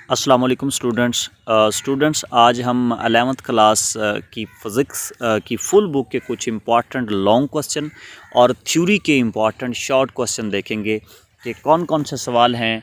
अस्सलाम वालेकुम स्टूडेंट्स आज हम 11th क्लास की फ़िज़िक्स की फुल बुक के कुछ इम्पॉर्टेंट लॉन्ग क्वेश्चन और थ्योरी के इम्पॉर्टेंट शॉर्ट क्वेश्चन देखेंगे कि कौन कौन से सवाल हैं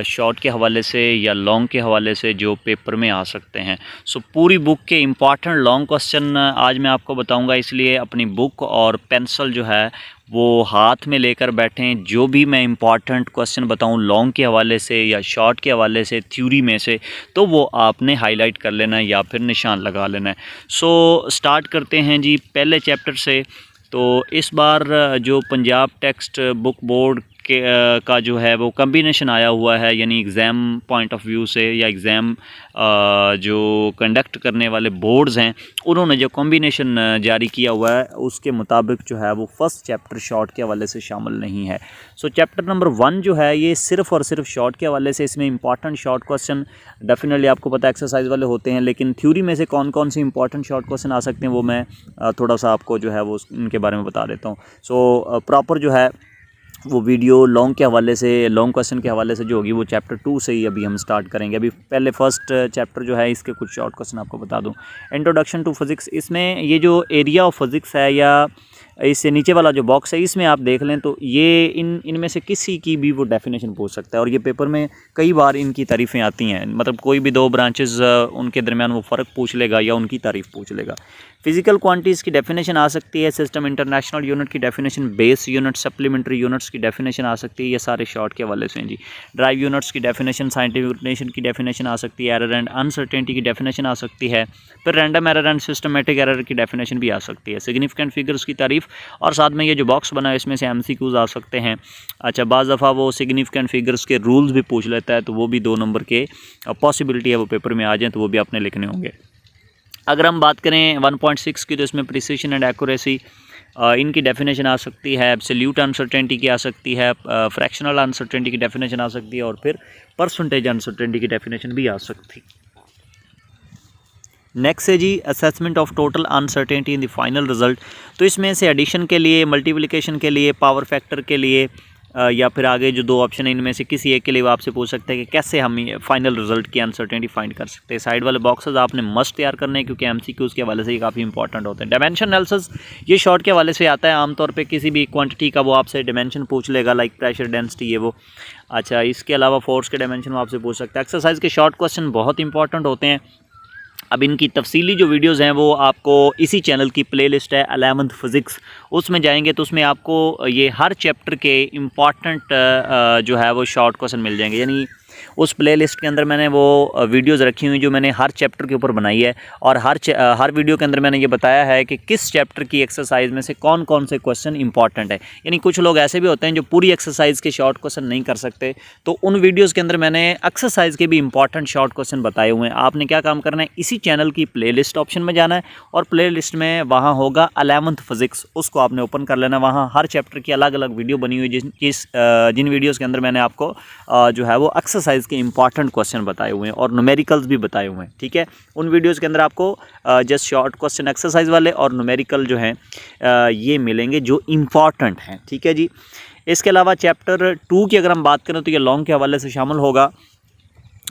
शॉर्ट के हवाले से या लॉन्ग के हवाले से जो पेपर में आ सकते हैं। सो पूरी बुक के इम्पॉर्टेंट लॉन्ग क्वेश्चन आज मैं आपको बताऊंगा, इसलिए अपनी बुक और पेंसिल जो है वो हाथ में लेकर बैठें। जो भी मैं इम्पॉर्टेंट क्वेश्चन बताऊं लॉन्ग के हवाले से या शॉर्ट के हवाले से थ्योरी में से, तो वो आपने हाईलाइट कर लेना है या फिर निशान लगा लेना है। सो स्टार्ट करते हैं जी पहले चैप्टर से। तो इस बार जो पंजाब टेक्स्ट बुक बोर्ड के का जो है वो कम्बिनेशन आया हुआ है, यानी एग्ज़ाम पॉइंट ऑफ व्यू से या एग्ज़ाम जो कंडक्ट करने वाले बोर्ड्स हैं उन्होंने जो कॉम्बिनेशन जारी किया हुआ है उसके मुताबिक जो है वो फर्स्ट चैप्टर शॉर्ट के हवाले से शामिल नहीं है। सो चैप्टर नंबर 1 जो है ये सिर्फ़ और सिर्फ शॉर्ट के हवाले से, इसमें इंपॉर्टेंट शॉर्ट क्वेश्चन डेफिनेटली आपको पता है एक्सरसाइज वाले होते हैं, लेकिन थ्योरी में से कौन कौन से इंपॉर्टेंट शॉर्ट क्वेश्चन आ सकते हैं वो मैं थोड़ा सा आपको जो है वो उनके बारे में बता देता हूँ। सो प्रॉपर जो है वो वीडियो लॉन्ग के हवाले से, लॉन्ग क्वेश्चन के हवाले से जो होगी वो चैप्टर 2 से ही अभी हम स्टार्ट करेंगे। अभी पहले फर्स्ट चैप्टर जो है इसके कुछ शॉर्ट क्वेश्चन आपको बता दूं। इंट्रोडक्शन टू फिज़िक्स, इसमें ये जो एरिया ऑफ फिज़िक्स है या इससे नीचे वाला जो बॉक्स है इसमें आप देख लें तो ये इनमें से किसी की भी वो डेफिनेशन पूछ सकता है, और ये पेपर में कई बार इनकी तारीफ़ें आती हैं। मतलब कोई भी दो ब्रांचेस उनके दरमियान वो फ़र्क पूछ लेगा या उनकी तारीफ़ पूछ लेगा। फिजिकल क्वांटिटीज़ की डेफिनेशन आ सकती है, सिस्टम इंटरनेशनल यूनिट की definition, base unit, supplementary units की डेफिनेशन आ सकती है। ये सारे शॉर्ट के हवाले से हैं जी। ड्राइव यूनिट्स की डेफिनेशन, साइंटिफिक नोटेशन की डेफिनेशन आ सकती है, एरर एंड अनसर्टेनिटी की डेफिनेशन आ सकती है, फिर random error and systematic error की डेफिनेशन भी आ सकती है, सिग्निफिकेंट फिगर्स की तारीफ, और साथ में ये जो बॉक्स बना है इसमें से एमसीक्यूज आ सकते हैं। अच्छा, बाज़ दफ़ा वो सिग्निफिकेंट फिगर्स के रूल्स भी पूछ लेता है, तो वो भी 2 नंबर के पॉसिबिलिटी है वो पेपर में आ जाएँ, तो वो भी आपने लिखने होंगे। अगर हम बात करें 1.6 की, तो इसमें प्रिसिशन एंड एक्यूरेसी इनकी डेफिनेशन आ सकती है, एब्सोल्यूट अनसर्टेनिटी की आ सकती है, फ्रैक्शनल अनसर्टेनिटी की डेफिनेशन आ सकती है, और फिर परसेंटेज अनसर्टेनिटी की डेफिनेशन भी आ सकती है। नेक्स्ट है जी assessment of total uncertainty in the final result. तो इसमें से एडिशन के लिए, मल्टीप्लिकेशन के लिए, पावर फैक्टर के लिए या फिर आगे जो 2 ऑप्शन है इनमें से किसी एक के लिए वो आपसे पूछ सकते हैं कि कैसे हम ये फाइनल रिजल्ट की अनसर्टेनिटी फाइंड कर सकते हैं। साइड वाले बॉक्सेस आपने मस्ट तैयार करने हैं क्योंकि एमसीक्यूज़ के हवाले से ये काफ़ी इंपॉर्टेंट होते हैं। डायमेंशन एनालिसिस ये शॉर्ट के हवाले से आता है, आमतौर पे किसी भी क्वांटिटी का वो आपसे डायमेंशन पूछ लेगा, लाइक प्रेशर, डेंसिटी, ये वो। अच्छा, इसके अलावा फोर्स के डायमेंशन वो आपसे पूछ सकता है। एक्सरसाइज के शॉर्ट क्वेश्चन बहुत इंपॉर्टेंट होते हैं। अब इनकी तफसीली जो वीडियोज़ हैं वो आपको इसी चैनल की प्लेलिस्ट है 11th फिज़िक्स, उसमें जाएंगे तो उसमें आपको ये हर चैप्टर के इम्पॉर्टेंट जो है वो शॉर्ट क्वेश्चन मिल जाएंगे। यानी उस प्लेलिस्ट के अंदर मैंने वो वीडियोज़ रखी हुई जो मैंने हर चैप्टर के ऊपर बनाई है, और हर वीडियो के अंदर मैंने ये बताया है कि किस चैप्टर की एक्सरसाइज में से कौन कौन से क्वेश्चन इंपॉर्टेंट है। यानी कुछ लोग ऐसे भी होते हैं जो पूरी एक्सरसाइज के शॉर्ट क्वेश्चन नहीं कर सकते, तो उन वीडियोज़ के अंदर मैंने एक्सरसाइज के भी इंपॉर्टेंट शॉर्ट क्वेश्चन बताए हुए हैं। आपने क्या काम करना है, इसी चैनल की प्लेलिस्ट ऑप्शन में जाना है और प्लेलिस्ट में वहाँ होगा 11th फिज़िक्स, उसको आपने ओपन कर लेना। वहाँ हर चैप्टर की अलग अलग वीडियो बनी हुई जिन वीडियोज़ के अंदर मैंने आपको जो है वो एक्सरसाइज के इंपॉर्टेंट क्वेश्चन बताए हुए हैं और न्यूमेरिकल्स भी बताए हुए हैं। ठीक है, उन वीडियोज़ के अंदर आपको जस्ट शॉर्ट क्वेश्चन एक्सरसाइज वाले और न्यूमेरिकल जो हैं ये मिलेंगे जो इम्पॉर्टेंट हैं। ठीक है जी। इसके अलावा चैप्टर 2 की अगर हम बात करें तो ये लॉन्ग के हवाले से शामिल होगा,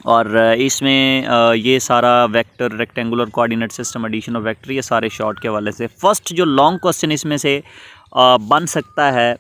और इसमें ये सारा vector, rectangular coordinate system, addition of vector, ये सारे शॉर्ट के हवाले से। फर्स्ट जो लॉन्ग क्वेश्चन इसमें से बन सकता है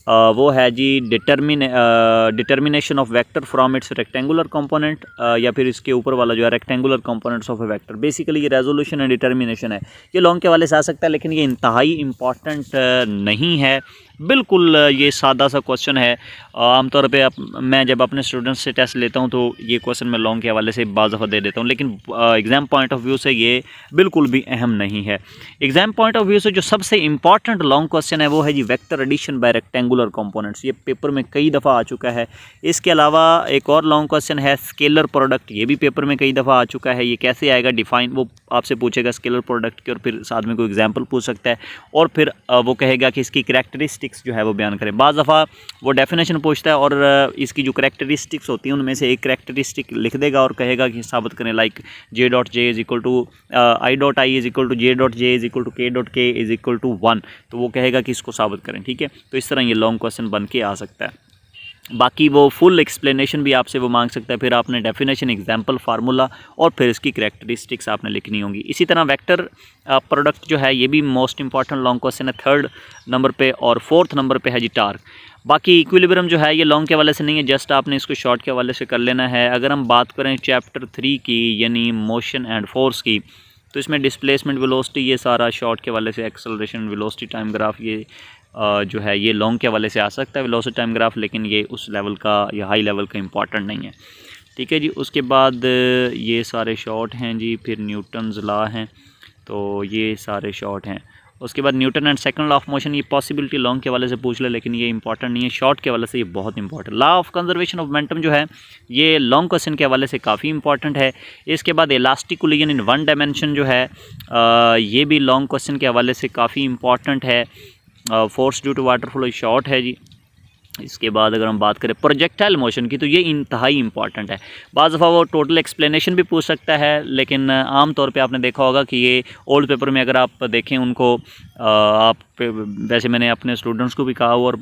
वो है जी determination of vector from its rectangular component, या फिर इसके ऊपर वाला जो है rectangular components of a vector. Basically ये रेजोल्यूशन एंड डिटर्मिनेशन है, ये लॉन्ग के वाले से आ सकता है, लेकिन ये इंतहाई इंपॉर्टेंट नहीं है। बिल्कुल ये सादा सा क्वेश्चन है। आमतौर पे मैं जब अपने स्टूडेंट्स से टेस्ट लेता हूँ तो ये क्वेश्चन मैं लॉन्ग के हवाले से बाज़ दफ़ा दे देता हूँ, लेकिन एग्ज़ाम पॉइंट ऑफ व्यू से ये बिल्कुल भी अहम नहीं है। एग्ज़ाम पॉइंट ऑफ व्यू से जो सबसे इंपॉर्टेंट लॉन्ग क्वेश्चन है वो है जी vector addition by rectangular components. ये पेपर में कई दफ़ा आ चुका है। इसके अलावा एक और लॉन्ग क्वेश्चन है स्केलर प्रोडक्ट, ये भी पेपर में कई दफ़ा आ चुका है। ये कैसे आएगा डिफाइन, वो आपसे पूछेगा स्केलर प्रोडक्ट की, और फिर साथ में कोई एग्जाम्पल पूछ सकता है, और फिर वो कहेगा कि इसकी करैक्टरिस्टिक्स जो है वो बयान करें। बाज़ दफ़ा वो डेफिनेशन पूछता है और इसकी जो करैक्टरिस्टिक्स होती हैं उनमें से एक करैक्टरिस्टिक लिख देगा और कहेगा कि साबित करें, like J dot J is equal to I dot I is equal to J dot J is equal to K dot K is equal to 1, तो वो कहेगा कि इसको साबित करें। ठीक है, तो इस तरह ये लॉन्ग क्वेश्चन बन के आ सकता है। बाकी वो फुल एक्सप्लेनेशन भी आपसे वो मांग सकता है। फिर आपने डेफिनेशन, एग्जांपल, फार्मूला और फिर इसकी करैक्टरिस्टिक्स आपने लिखनी होंगी। इसी तरह वेक्टर प्रोडक्ट जो है ये भी मोस्ट इंपॉर्टेंट लॉन्ग क्वेश्चन है 3rd नंबर पे, और 4th नंबर पे है जी टार्क। बाकी इक्विलिब्रियम जो है ये लॉन्ग के हवाले से नहीं है, जस्ट आपने इसको शॉर्ट के हवाले से कर लेना है। अगर हम बात करें चैप्टर 3 की यानी मोशन एंड फोर्स की, तो इसमें डिस्प्लेसमेंट, वेलोसिटी, ये सारा शॉर्ट के हवाले से, एक्सेलरेशन, वेलोसिटी, टाइम ग्राफ, ये जो है ये लॉन्ग के हवाले से आ सकता है वेलोसिटी टाइम ग्राफ, लेकिन ये उस लेवल का या हाई लेवल का इंपॉर्टेंट नहीं है। ठीक है जी। उसके बाद ये सारे शॉर्ट हैं जी। फिर न्यूटन्स लॉ हैं, तो ये सारे शॉर्ट हैं। उसके बाद Newton and second law of motion, ये पॉसिबिलिटी लॉन्ग के वाले से पूछ ले, लेकिन ये इंपॉर्टेंट नहीं है। शॉर्ट के वाले से ये बहुत important. Law of conservation of momentum जो है ये लॉन्ग क्वेश्चन के हवाले से काफ़ी इंपॉर्टेंट है। इसके बाद इलास्टिक कोलिजन इन 1 डायमेंशन जो है ये भी लॉन्ग क्वेश्चन के हवाले से काफ़ी इंपॉर्टेंट है। Force due to water flow short है जी। इसके बाद अगर हम बात करें प्रोजेक्टाइल मोशन की, तो ये इंतहाई इंपॉर्टेंट है। बाज़ दफ़ा वो टोटल एक्सप्लेनेशन भी पूछ सकता है, लेकिन आम तौर पे आपने देखा होगा कि ये ओल्ड पेपर में अगर आप देखें उनको, आप वैसे मैंने अपने स्टूडेंट्स को भी कहा और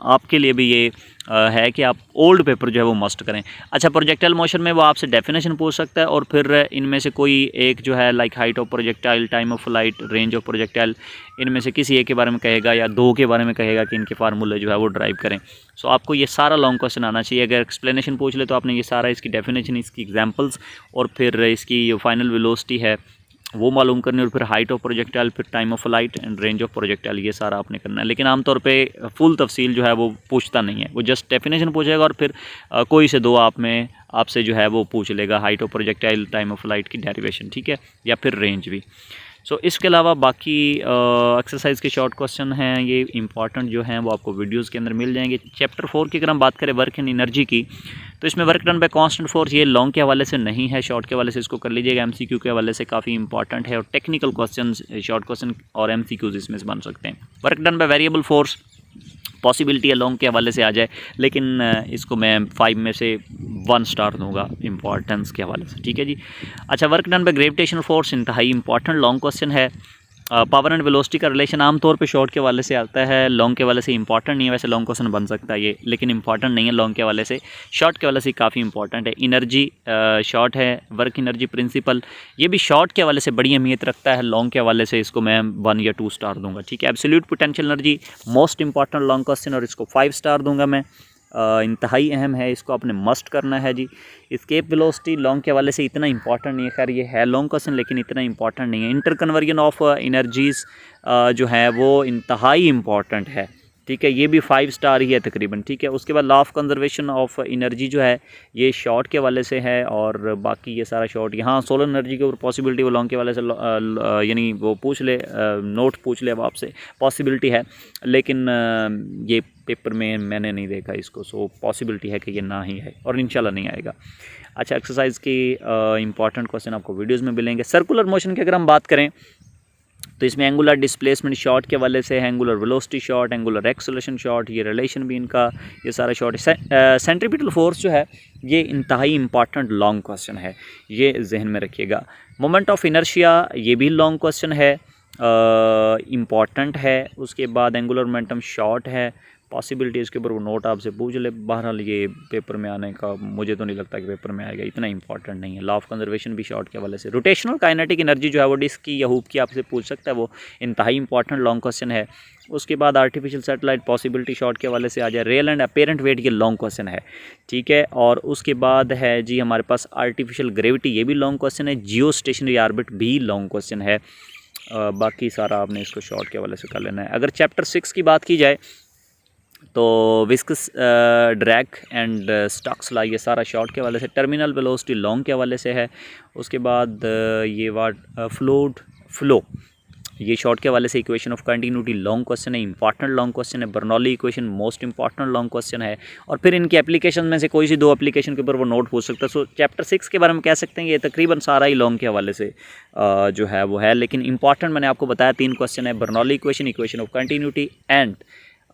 आपके लिए भी ये है कि आप ओल्ड पेपर जो है वो मस्ट करें। अच्छा, प्रोजेक्टाइल मोशन में वो आपसे डेफिनेशन पूछ सकता है, और फिर इनमें से कोई एक जो है like height of projectile, time of flight, range of projectile, इनमें से किसी एक के बारे में कहेगा या 2 के बारे में कहेगा कि इनके फार्मूले जो है वो ड्राइव करें। सो आपको ये सारा लॉन्ग क्वेश्चन आना चाहिए। अगर एक्सप्लेनेशन पूछ ले तो आपने ये सारा, इसकी डेफिनेशन, इसकी एग्जांपल्स और फिर इसकी जो फाइनल वेलोसिटी है वो मालूम करनी, और फिर हाइट ऑफ प्रोजेक्टाइल, फिर time of flight and range of projectile, ये सारा आपने करना है। लेकिन आमतौर पे फुल तफसील जो है वो पूछता नहीं है, वो जस्ट डेफिनेशन पूछेगा और फिर कोई से 2 आपसे जो है वो पूछ लेगा, height of projectile, time of flight की डेरिवेशन, ठीक है, या फिर रेंज भी। सो इसके अलावा बाकी एक्सरसाइज के शॉर्ट क्वेश्चन हैं, ये इंपॉर्टेंट जो हैं वो आपको वीडियोस के अंदर मिल जाएंगे। चैप्टर 4 की अगर हम बात करें वर्क एंड एनर्जी की, तो इसमें work done by constant force, ये लॉन्ग के हवाले से नहीं है, शॉर्ट के हवाले से इसको कर लीजिएगा। एमसीक्यू के हवाले से काफ़ी इंपॉर्टेंट है, और टेक्निकल क्वेश्चन, शॉर्ट क्वेश्चन और एमसीक्यूज इसमें से बन सकते हैं। Work done by variable force, possibility है लॉन्ग के हवाले से आ जाए, लेकिन इसको मैं 5 में से 1 स्टार दूंगा इंपॉर्टेंस के हवाले से, ठीक है जी। अच्छा, work done by gravitational force, इंतहाई इंपॉर्टेंट लॉन्ग क्वेश्चन है। पावर एंड वेलोसिटी का रिलेशन आमतौर पे शॉर्ट के हवाले से आता है, लॉन्ग के हवाले से इंपॉर्टेंट नहीं है। वैसे लॉन्ग क्वेश्चन बन सकता है ये, लेकिन इंपॉर्टेंट नहीं है लॉन्ग के हवाले से। शॉर्ट के हवाले से काफ़ी इंपॉर्टेंट है। एनर्जी शॉर्ट है, वर्क एनर्जी प्रिंसिपल, ये भी शॉर्ट के हवाले से बड़ी अहमियत रखता है। लॉन्ग के हवाले से इसको मैं 1 या 2 स्टार दूंगा, ठीक है। Absolute potential energy most important long question, और इसको 5 स्टार दूंगा मैं। इंतहाई अहम है, इसको आपने मस्ट करना है जी। एस्केप वेलोसिटी लॉन्ग के हवाले से इतना इंपॉर्टेंट नहीं है, खैर ये है लॉन्ग क्वेश्चन लेकिन इतना इंपॉर्टेंट नहीं है। इंटरकन्वर्जन ऑफ एनर्जीज़ जो है वो इंतहाई इंपॉर्टेंट है, ठीक है, ये भी 5 स्टार ही है तकरीबन, ठीक है। उसके बाद law of conservation of energy जो है ये शॉर्ट के हवाले से है, और बाकी ये सारा शॉर्ट। यहाँ सोलर एनर्जी के ऊपर पॉसिबिलिटी वो लॉन्ग के हवाले से यानी वो पूछ ले, नोट पूछ ले अब आपसे, पॉसिबिलिटी है, लेकिन ये पेपर में मैंने नहीं देखा इसको, सो पॉसिबिलिटी है कि ये ना ही है और इंशाल्लाह नहीं आएगा। अच्छा, एक्सरसाइज की इंपॉर्टेंट क्वेश्चन आपको वीडियोस में मिलेंगे। सर्कुलर मोशन की अगर हम बात करें तो इसमें एंगुलर डिस्प्लेसमेंट शॉर्ट के वाले से है, angular velocity short, angular acceleration short, ये रिलेशन भी इनका, ये सारा शॉर्ट है। सेंट्रीपिटल फोर्स जो है ये इंतहाई इंपॉर्टेंट लॉन्ग क्वेश्चन है, ये जहन में रखिएगा। मोमेंट ऑफ इनर्शिया ये भी लॉन्ग क्वेश्चन है, इम्पॉर्टेंट है। उसके बाद एंगुलर मोमेंटम शॉर्ट है, पॉसिबिलिटी इसके ऊपर वो नोट आपसे पूछ ले। बहरहाल ये पेपर में आने का मुझे तो नहीं लगता कि पेपर में आएगा, इतना इंपॉर्टेंट नहीं है। लॉ ऑफ कंजर्वेशन भी शॉर्ट के हवाले से। रोटेशनल काइनेटिक एनर्जी जो है वो डिस्क की या हुप की आपसे पूछ सकता है, वो इंतहाई इंपॉर्टेंट लॉन्ग क्वेश्चन है। उसके बाद आर्टिफिशियल सैटेलाइट पॉसिबिलिटी शॉर्ट के हवाले से आ जाए। रियल एंड अपेरेंट वेट ये लॉन्ग क्वेश्चन है, ठीक है। और उसके बाद है जी हमारे पास आर्टिफिशियल ग्रेविटी, ये भी लॉन्ग क्वेश्चन है। जियो स्टेशनरी ऑर्बिट भी लॉन्ग क्वेश्चन है। बाकी सारा आपने इसको शॉर्ट के हवाले से कर लेना है। अगर चैप्टर 6 की बात की जाए तो विस्कस ड्रैग एंड स्टॉक्स ला, ये सारा शॉर्ट के हवाले से। टर्मिनल वेलोसिटी लॉन्ग के हवाले से है। उसके बाद ये फ्लूइड फ्लो, ये शॉर्ट के हवाले से। Equation of continuity long question है, इंपॉर्टेंट लॉन्ग क्वेश्चन है। Bernoulli equation most important long question है। और फिर इनकी एप्लीकेशन में से कोई सी 2 एप्लीकेशन के ऊपर वो नोट पूछ सकता है। सो चैप्टर 6 के बारे में कह सकते हैं ये तकरीबन सारा ही लॉन्ग के हवाले से जो है वो है। लेकिन इंपॉर्टेंट मैंने आपको बताया 3 क्वेश्चन है, Bernoulli equation, equation of continuity and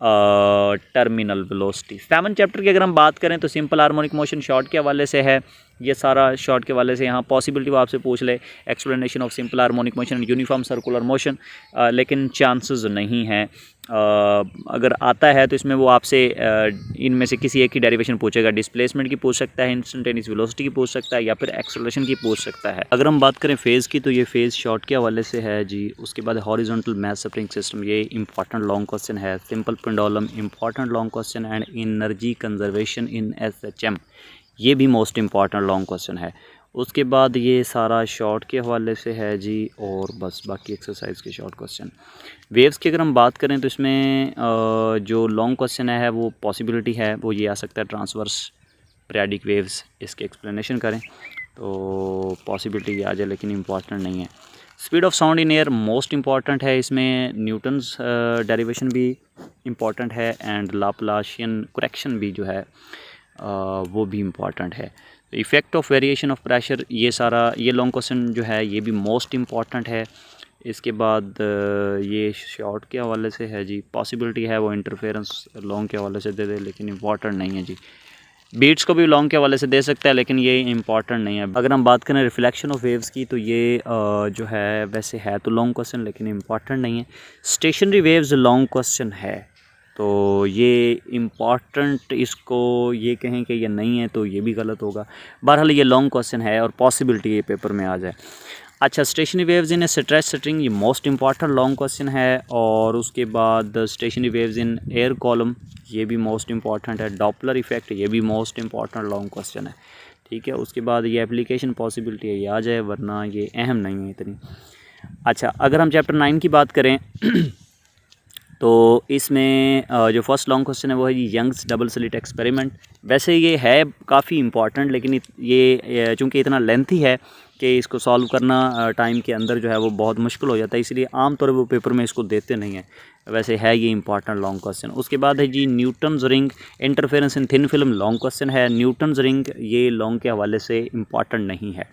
terminal velocity. 7 chapter की अगर हम बात करें तो सिंपल हार्मोनिक मोशन शॉर्ट के हवाले से है। ये सारा शॉर्ट के वाले से यहाँ पॉसिबिलिटी वो आपसे पूछ ले explanation of simple harmonic motion and uniform circular motion, लेकिन चांसेस नहीं हैं। अगर आता है तो इसमें वो आपसे इनमें से किसी एक की डेरिवेशन पूछेगा, डिस्प्लेसमेंट की पूछ सकता है, इंस्टेंटेनियस वेलोसिटी की पूछ सकता है, या फिर एक्सेलरेशन की पूछ सकता है। अगर हम बात करें फेज़ की तो ये फेज़ शॉर्ट के हवाले से है जी। उसके बाद हॉरिजॉन्टल मैस स्प्रिंग सिस्टम, ये इंपॉर्टेंट लॉन्ग क्वेश्चन है। Simple pendulum important long question and energy conservation in SHM, ये भी मोस्ट इंपॉर्टेंट लॉन्ग क्वेश्चन है। उसके बाद ये सारा शॉर्ट के हवाले से है जी, और बस बाकी एक्सरसाइज के शॉर्ट क्वेश्चन। वेव्स की अगर हम बात करें तो इसमें जो लॉन्ग क्वेश्चन है वो पॉसिबिलिटी है वो ये आ सकता है ट्रांसवर्स पीरियाडिक वेव्स, इसके एक्सप्लेनेशन करें तो पॉसिबिलिटी आ जाए, लेकिन इम्पॉर्टेंट नहीं है। Speed of sound in air most important है, इसमें न्यूटन्स डेरिवेशन भी इम्पॉर्टेंट है एंड लाप्लाशियन करेक्शन भी जो है वो भी इम्पॉर्टेंट है। तो effect of variation of pressure, ये सारा ये लॉन्ग क्वेश्चन जो है ये भी मोस्ट इम्पॉर्टेंट है। इसके बाद ये शॉर्ट के हवाले से है जी, पॉसिबिलिटी है वो इंटरफेरेंस लॉन्ग के हवाले से दे दे, लेकिन इम्पॉर्टेंट नहीं है जी। बीट्स को भी लॉन्ग के हवाले से दे सकता है, लेकिन ये इम्पॉर्टेंट नहीं है। अगर हम बात करें रिफ्लेक्शन ऑफ वेव्स की तो ये जो है वैसे है तो लॉन्ग क्वेश्चन, लेकिन इम्पॉर्टेंट नहीं है। स्टेशनरी वेव्स लॉन्ग क्वेश्चन है, तो ये इम्पॉर्टेंट, इसको ये कहें कि ये नहीं है तो ये भी गलत होगा। बहरहाल ये लॉन्ग क्वेश्चन है और पॉसिबिलिटी ये पेपर में आ जाए। अच्छा, stationery waves in stretch string, ये मोस्ट इंपॉर्टेंट लॉन्ग क्वेश्चन है। और उसके बाद stationery waves in air column, ये भी मोस्ट इंपॉर्टेंट है। डॉपलर इफेक्ट, ये भी मोस्ट इंपॉर्टेंट लॉन्ग क्वेश्चन है, ठीक है। उसके बाद ये एप्लीकेशन पॉसिबिलिटी है, ये आ जाए, वरना ये अहम नहीं है इतनी। अच्छा, अगर हम चैप्टर 9 की बात करें तो इसमें जो फर्स्ट लॉन्ग क्वेश्चन है वो है जी यंग्स डबल स्लिट एक्सपेरिमेंट। वैसे ये है काफ़ी इंपॉर्टेंट, लेकिन ये चूँकि इतना लेंथी है कि इसको सॉल्व करना टाइम के अंदर जो है वो बहुत मुश्किल हो जाता है, इसलिए आमतौर पर वो पेपर में इसको देते नहीं हैं। वैसे है ये इंपॉर्टेंट लॉन्ग क्वेश्चन। उसके बाद है जी Newton's ring interference in thin film, long question है। न्यूटन्स रिंग ये लॉन्ग के हवाले से इम्पॉर्टेंट नहीं है,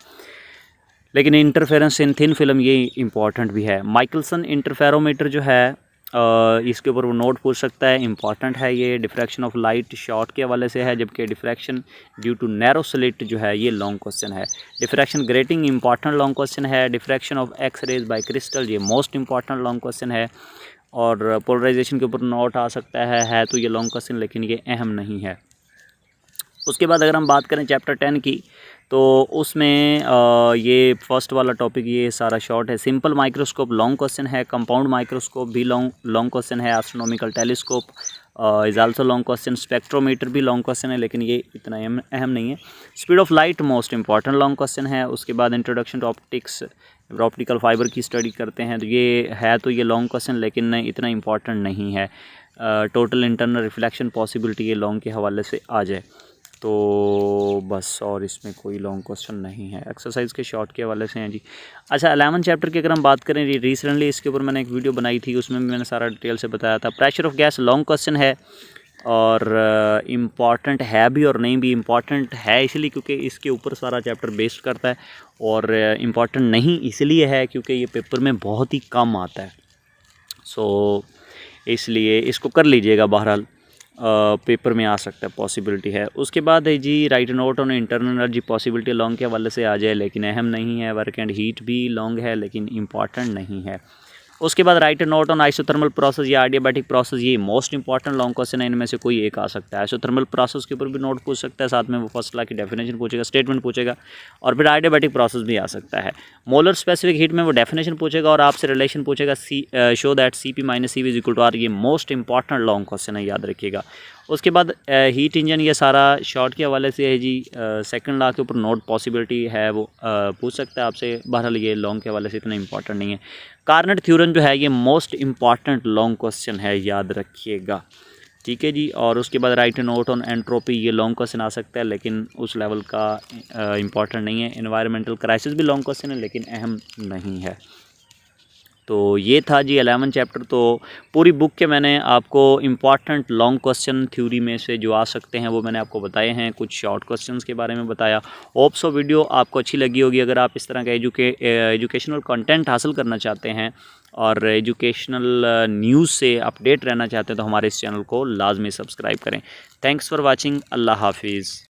लेकिन इंटरफेरेंस इन थिन फिल्म ये इम्पॉर्टेंट भी है। माइकलसन इंटरफेरोमीटर जो है इसके ऊपर वो नोट पूछ सकता है, इंपॉर्टेंट है ये। डिफ्रैक्शन ऑफ लाइट शॉर्ट के हवाले से है, जबकि diffraction due to narrow slit जो है ये लॉन्ग क्वेश्चन है। Diffraction grating important long question है। Diffraction of X rays by crystal, ये मोस्ट इंपॉर्टेंट लॉन्ग क्वेश्चन है। और पोलराइजेशन के ऊपर नोट आ सकता है तो ये लॉन्ग क्वेश्चन, लेकिन ये अहम नहीं है। उसके बाद अगर हम बात करें चैप्टर 10 की तो उसमें ये फर्स्ट वाला टॉपिक ये सारा शॉर्ट है। सिंपल माइक्रोस्कोप लॉन्ग क्वेश्चन है। कंपाउंड माइक्रोस्कोप भी लॉन्ग क्वेश्चन है। Astronomical telescope is also long question. Spectrometer भी लॉन्ग क्वेश्चन है, लेकिन ये इतना अहम नहीं है। Speed of light most important long question है। उसके बाद introduction to optics, optical fibre की स्टडी करते हैं, तो ये है तो ये लॉन्ग क्वेश्चन, लेकिन इतना इंपॉर्टेंट नहीं है। टोटल इंटरनल रिफ्लेक्शन पॉसिबिलिटी ये लॉन्ग के हवाले से आ जाए तो बस, और इसमें कोई लॉन्ग क्वेश्चन नहीं है। एक्सरसाइज के शॉर्ट के हवाले से हैं जी। अच्छा, 11 चैप्टर की अगर हम बात करें, रिसेंटली इसके ऊपर मैंने एक वीडियो बनाई थी, उसमें भी मैंने सारा डिटेल से बताया था। Pressure of gas long question है और इम्पॉर्टेंट है भी और नहीं भी। इम्पॉर्टेंट है इसलिए क्योंकि इसके ऊपर सारा चैप्टर बेस्ड करता है, और इम्पॉर्टेंट नहीं इसलिए है क्योंकि ये पेपर में बहुत ही कम आता है। सो इसलिए इसको कर लीजिएगा, बहरहाल पेपर में आ सकता है, पॉसिबिलिटी है। उसके बाद है जी write note on internal energy possibility long के हवाले से आ जाए, लेकिन अहम नहीं है। वर्क एंड हीट भी लॉन्ग है, लेकिन इम्पॉर्टेंट नहीं है। उसके बाद write note on isothermal process या आडियाबैटिक प्रोसेस, ये मोस्ट इंपॉर्टेंट लॉन्ग क्वेश्चन है। इनमें से कोई एक आ सकता है। आइसोथर्मल प्रोसेस के ऊपर भी नोट पूछ सकता है, साथ में वो फर्स्ट लॉ की डेफिनेशन पूछेगा, स्टेटमेंट पूछेगा, और फिर आडियाबैटिक प्रोसेस भी आ सकता है। मोलर स्पेसिफिक हीट में वो डेफिनेशन पूछेगा और आपसे रिलेशन पूछेगा, show that CP - CV is equal to R, ये मोस्ट इंपॉर्टेंट लॉन्ग क्वेश्चन है, याद रखिएगा। उसके बाद हीट इंजन, ये सारा शॉर्ट के हवाले से है जी। सेकंड लॉ के ऊपर नोट पॉसिबिलिटी है वो पूछ सकता है आपसे, बहरहाल ये लॉन्ग के हवाले से इतना इंपॉर्टेंट नहीं है। कार्नेट थ्योरम जो है ये मोस्ट इंपॉर्टेंट लॉन्ग क्वेश्चन है, याद रखिएगा, ठीक है जी। और उसके बाद राइट नोट ऑन एंट्रोपी, ये लॉन्ग क्वेश्चन आ सकता है, लेकिन उस लेवल का इंपॉर्टेंट नहीं है। एनवायरमेंटल क्राइसिस भी लॉन्ग क्वेश्चन है, लेकिन अहम नहीं है। तो ये था जी 11 चैप्टर। तो पूरी बुक के मैंने आपको इम्पॉर्टेंट लॉन्ग क्वेश्चन थ्योरी में से जो आ सकते हैं वो मैंने आपको बताए हैं। कुछ शॉर्ट क्वेश्चंस के बारे में बताया। होप सो वीडियो आपको अच्छी लगी होगी। अगर आप इस तरह का एजुकेशनल कंटेंट हासिल करना चाहते हैं और एजुकेशनल न्यूज़ से अपडेट रहना चाहते हैं तो हमारे इस चैनल को लाजमी सब्सक्राइब करें। Thanks for watching. अल्लाह हाफिज़।